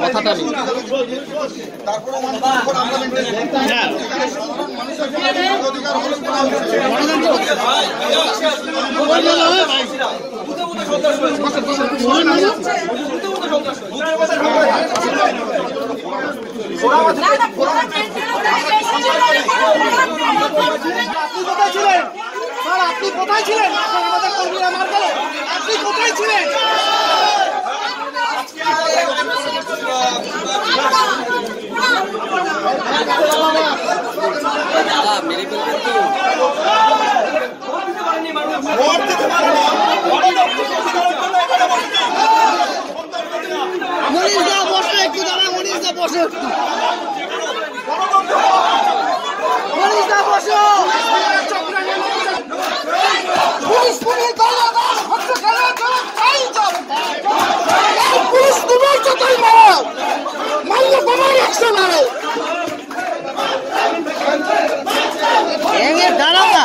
কথাটা নেই আপনি কোথায় ছিলেন? আমাদের কর্মীরা মার গেল, আপনি কোথায় ছিলেন? মনীষদা বসে একটু দাঁড়া, মনীষদা বসে একটু, মনীষদা বসো। পুলিশ পুলিশ পুলিশ তোমার যতই মারো মারলে তোমার একশো মারো। দাঁড়াও না,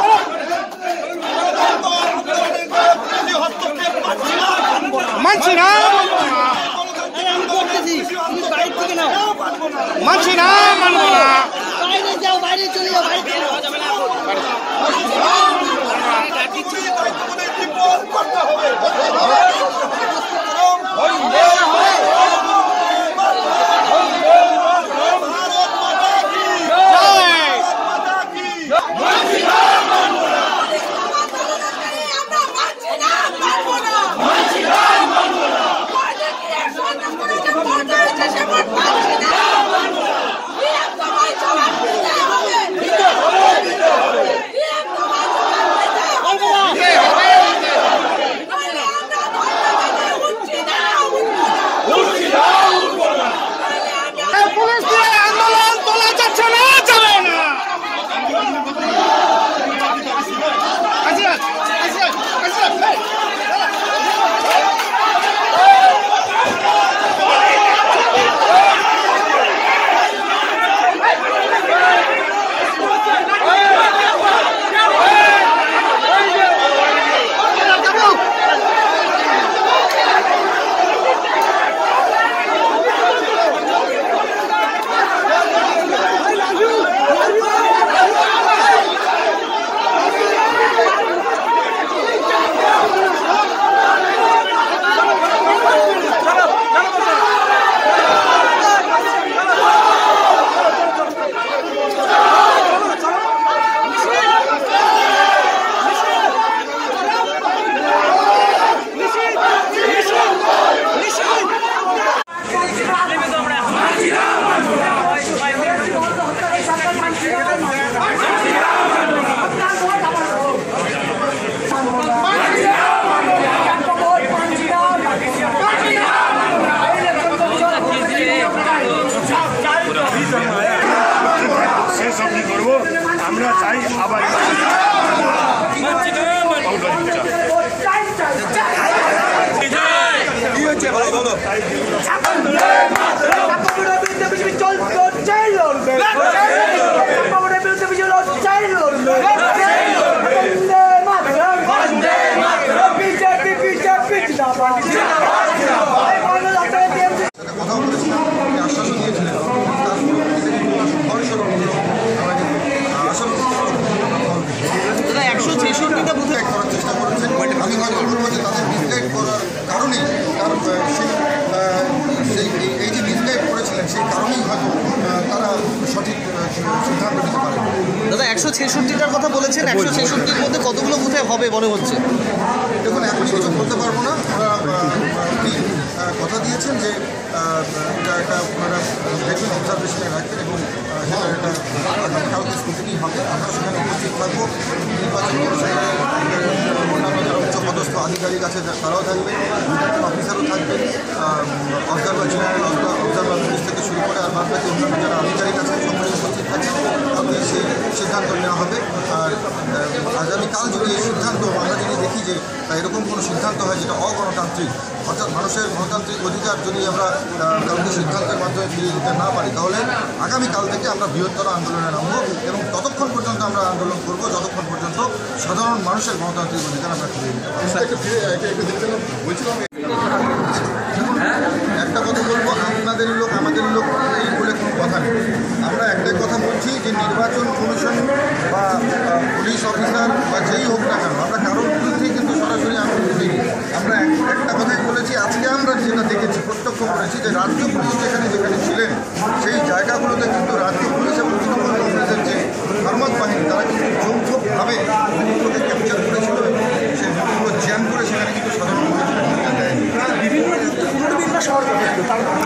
মানছি না, মানছি না, মানবো না, বাইরে যাও, বাইরে চলে যাও, বাইরে চলে যাও। আমরা চাই আবার এই যে মিসগাইড করেছিলেন সেই কারণেই হয়তো তারা সঠিক সিদ্ধান্ত নিতে পারে। দাদা 166টার কথা বলেছেন, 166-র মধ্যে কতগুলো বুথে হবে মনে হচ্ছে? দেখুন এখন কিছু বলতে পারবো না, ওরা কথা দিয়েছেন যে এটা একটা ওনারা দেখবেন, অবজারভেশনে রাখবেন এবং সেটা একটা আগামীকালকে স্কুটিনি হবে। আমরা সেখানে উপস্থিত থাকবো, নির্বাচন কমিশনের অন্যান্য যারা উচ্চপদস্থ আধিকারিক আছে তারাও থাকবে, রিটার্নিং অফিসারও থাকবেন, অবজারভার জেনারেল অবজারভার পুলিশ থেকে শুরু করে আর বাদ বাকি অন্যান্য যারা আধিকারিক আছে সকলে উপস্থিত থাকবেন। তাদের সেই সিদ্ধান্ত নেওয়া হবে। আর আগামীকাল যদি এই সিদ্ধান্ত আমরা যদি দেখি যে এরকম কোনো সিদ্ধান্ত হয় যেটা অগণতান্ত্রিক, অর্থাৎ মানুষের গণতান্ত্রিক অধিকার যদি আমরা কাউকে সিদ্ধান্তের মাধ্যমে ফিরিয়ে দিতে না পারি, তাহলে আগামীকাল থেকে আমরা বৃহত্তর আন্দোলনে নামবো এবং ততক্ষণ পর্যন্ত আমরা আন্দোলন করব যতক্ষণ পর্যন্ত সাধারণ মানুষের গণতান্ত্রিক অধিকার আমরা ফিরিয়ে দিতে পারি। নির্বাচন কমিশন বা পুলিশ অফিসার বা যেই হোক না কেন, আমরা কারোর বিরুদ্ধেই কিন্তু সরাসরি আন্দোলন করিনি। আমরা একটা কথাই বলেছি, আজকে আমরা যেটা দেখেছি, প্রত্যক্ষ করেছি যে রাজ্য পুলিশ যেখানে ছিলেন সেই জায়গাগুলোতে কিন্তু রাজ্য পুলিশ এবং তৃণমূল কংগ্রেসের যে ধর্মত বাহিনী তারা কিন্তু যৌথভাবে মুহূর্তকে ক্যাপচার করেছিল এবং সেই মুহূর্ত জ্যাম করে সেখানে কিন্তু সাধারণ মানুষের ভূমিকা দেয়নি।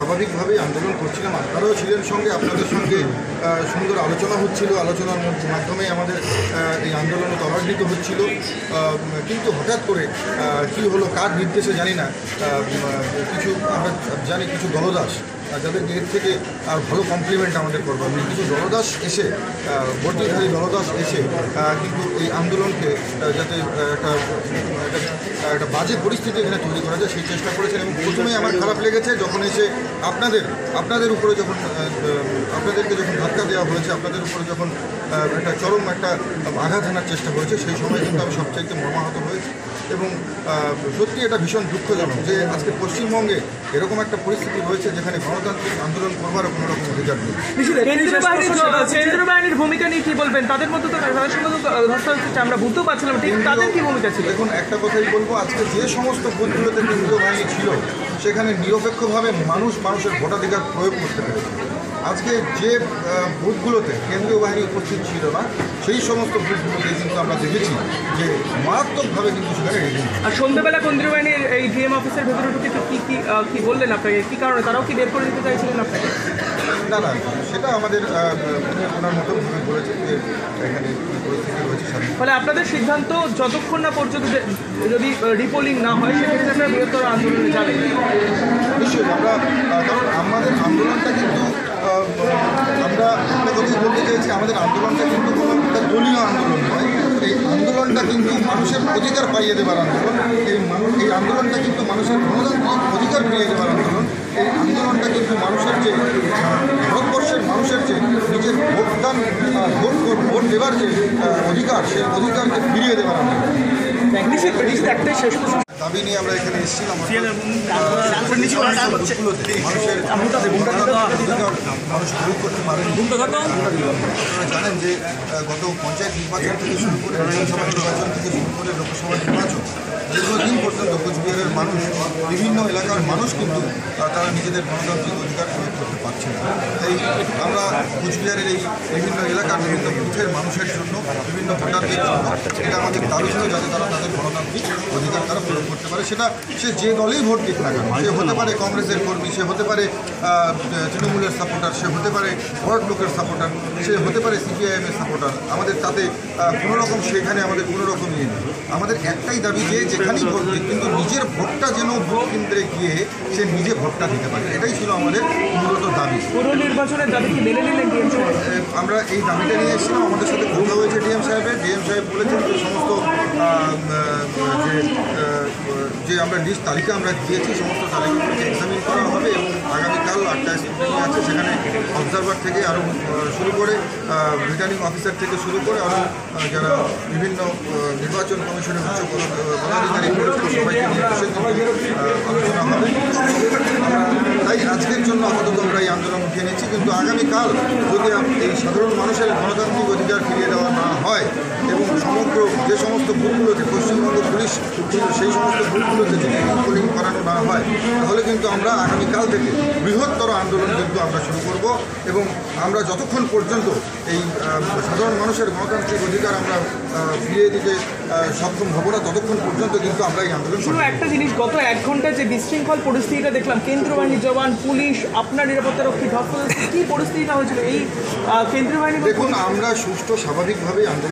স্বাভাবিকভাবেই আন্দোলন করছিলাম, আপনারাও ছিলেন সঙ্গে, আপনাদের সঙ্গে সুন্দর আলোচনা হচ্ছিল, আলোচনার মাধ্যমে আমাদের এই আন্দোলন ত্বরান্বিত হচ্ছিল। কিন্তু হঠাৎ করে কী হলো, কার নির্দেশে জানি না, কিছু আমরা জানি কিছু দলদাস যাদের এর থেকে আর ভালো কমপ্লিমেন্ট আমাদের করবো, কিছু দলদাস এসে বর্তিধারী দলদাস এসে কিন্তু এই আন্দোলনকে যাতে একটা বাজে পরিস্থিতি এখানে তৈরি করা যায় সেই চেষ্টা করেছেন। এবং প্রথমেই আমার খারাপ লেগেছে যখন এসে আপনাদের উপরে যখন আপনাদেরকে যখন ধাক্কা দেওয়া হয়েছে, আপনাদের উপরে যখন একটা চরম একটা আঘাত আনার চেষ্টা হয়েছে, সেই সময় কিন্তু আমি সবচাইতে মর্মাহত হয়েছি। এবং সত্যি এটা ভীষণ দুঃখজনক যে আজকে পশ্চিমবঙ্গে এরকম একটা পরিস্থিতি রয়েছে যেখানে গণতান্ত্রিক আন্দোলন করবার কোনো রকম অধিকার নেই। কেন্দ্রীয় বাহিনীর ভূমিকা নিয়ে কি বলবেন? তাদের মধ্যে তো তাদের সঙ্গে ধস্তা হচ্ছে, আমরা বুঝতেও পারছিলাম ঠিক তাদের কি ভূমিকা ছিল। দেখুন, একটা কথাই বলবো, আজকে যে সমস্ত বুথগুলোতে কেন্দ্রীয় বাহিনী ছিল সেখানে নিরপেক্ষভাবে মানুষের ভোটাধিকার প্রয়োগ করতে পেরেছে। আজকে যে বুথগুলোতে কেন্দ্রীয় বাহিনী উপস্থিত ছিল না সেই সমস্ত বুথগুলোতে কিন্তু আমরা দেখেছি যে মারাত্মকভাবে কিন্তু সেখানে রেডি। আর সন্ধ্যাবেলা কেন্দ্রীয় বাহিনীর এই ডিএম অফিসের ভেতরে ঢুকে কি বললেন আপনাকে? কি কারণে তারাও কি বের করে দিতে চাইছিলেন আপনাকে? না, সেটা আমাদের ওনার মতো বলেছেন যে এখানে পরিস্থিতি রয়েছে। ফলে আপনাদের সিদ্ধান্ত যতক্ষণ না পর্যন্ত যদি রিপোলিং না হয় সেক্ষেত্রে আপনারা বৃহত্তর আন্দোলনে যাবেন। নিশ্চয়ই আমরা, কারণ আমাদের আন্দোলনটা কিন্তু আমরা একটা কথাই বলতে চাইছি, আমাদের আন্দোলনটা কিন্তু কোনো একটা দলীয় আন্দোলন নয়। এই আন্দোলনটা কিন্তু মানুষের অধিকার পাইয়ে দেবার আন্দোলন। এই আন্দোলনটা কিন্তু মানুষের গণতান্ত্রিক অধিকার ফিরিয়ে দেবার আন্দোলন। এই আন্দোলনটা কিন্তু মানুষের যে ভারতবর্ষের মানুষের যে নিজের ভোট দেবার যে অধিকার, সেই অধিকারকে ফিরিয়ে দেবার আন্দোলন। দাবি নিয়ে আমরা এখানে এসেছিলাম। মানুষ প্রয়োগ করতে পারেন। আপনারা জানেন যে গত পঞ্চায়েত নির্বাচন থেকে শুরু করে বিধানসভা নির্বাচন থেকে শুরু করে লোকসভা নির্বাচন দীর্ঘদিন পর্যন্ত কোচবিহারের মানুষ, বিভিন্ন এলাকার মানুষ কিন্তু তারা নিজেদের গণতান্ত্রিক অধিকার প্রয়োগ করতে পারছে না। তাই আমরা কোচবিহারের এই বিভিন্ন এলাকার বিভিন্ন বুথের মানুষের জন্য, বিভিন্ন ভোটারদের জন্য এটা আমাদের দাবি ছিল যাতে তারা তাদের গণতান্ত্রিক অধিকার তারা প্রয়োগ করতে পারে। সেটা সে যে দলেই ভোট দিক না কেন, সে হতে পারে কংগ্রেসের কর্মী, সে হতে পারে তৃণমূলের সাপোর্টার, সে হতে পারে ভোট লোকের সাপোর্টার, সে হতে পারে সিপিআইএমের সাপোর্টার। আমাদের তাতে কোনো রকম সেখানে আমাদের কোনো রকম ইয়ে নেই। আমাদের একটাই দাবি যে যেখানেই ভোট দিক কিন্তু নিজের ভোটটা যেন ভোট কেন্দ্রে গিয়ে সে নিজে ভোটটা দিতে পারে, এটাই ছিল আমাদের মূলত দাবি। পুরো নির্বাচনের দাবি কি মেনে নিলেন ডিএম সাহেব? আমরা এই দাবিটা নিয়ে এসেছিলাম, আমাদের সাথে কথা হয়েছে ডিএম সাহেব বলেছেন যে সমস্ত যে আমরা লিস্ট তালিকা আমরা দিয়েছি সমস্ত তালিকাগুলোকে এক্সামিন করা হবে এবং আগামীকাল 8টায় স্ক্রুটিনি আছে, সেখানে অবজারভার থেকে আরও শুরু করে রিটার্নিং অফিসার থেকে শুরু করে আরও যারা বিভিন্ন নির্বাচন কমিশনের উচ্চ পদাধিকারী সবাইকে নিয়ে বসে আলোচনা হবে। তাই আজকের জন্য আপাতত আমরা এই আন্দোলন উঠিয়ে নিচ্ছি, কিন্তু আগামীকাল যদি এই সাধারণ মানুষের গণতান্ত্রিক অধিকার ফিরিয়ে দেওয়া না হয় এবং সমগ্র যে সমস্ত বুথগুলোতে পশ্চিমবঙ্গ পুলিশ ছিল সেই সমস্ত বুথগুলোতে যদি পোলিং করানো না হয় তাহলে কিন্তু আমরা আগামীকাল থেকে বৃহত্তর আন্দোলন কিন্তু আমরা শুরু করব এবং আমরা যতক্ষণ পর্যন্ত এই সাধারণ মানুষের গণতান্ত্রিক অধিকার আমরা ফিরিয়ে দিতে সক্ষম হব না ততক্ষণ পর্যন্ত কিন্তু আমরা এই আন্দোলন শুরু। একটা জিনিস, গত 1 ঘন্টা যে বিশৃঙ্খল পরিস্থিতিটা দেখলাম, কেন্দ্রীয় বাহিনীর জওয়ান, পুলিশ, আপনার নিরাপত্তারক্ষী ধস্তাধস্তি, কি পরিস্থিতিটা হয়েছিল এই কেন্দ্রীয় বাহিনী? দেখুন, আমরা সুষ্ঠু স্বাভাবিকভাবেই আন্দোলন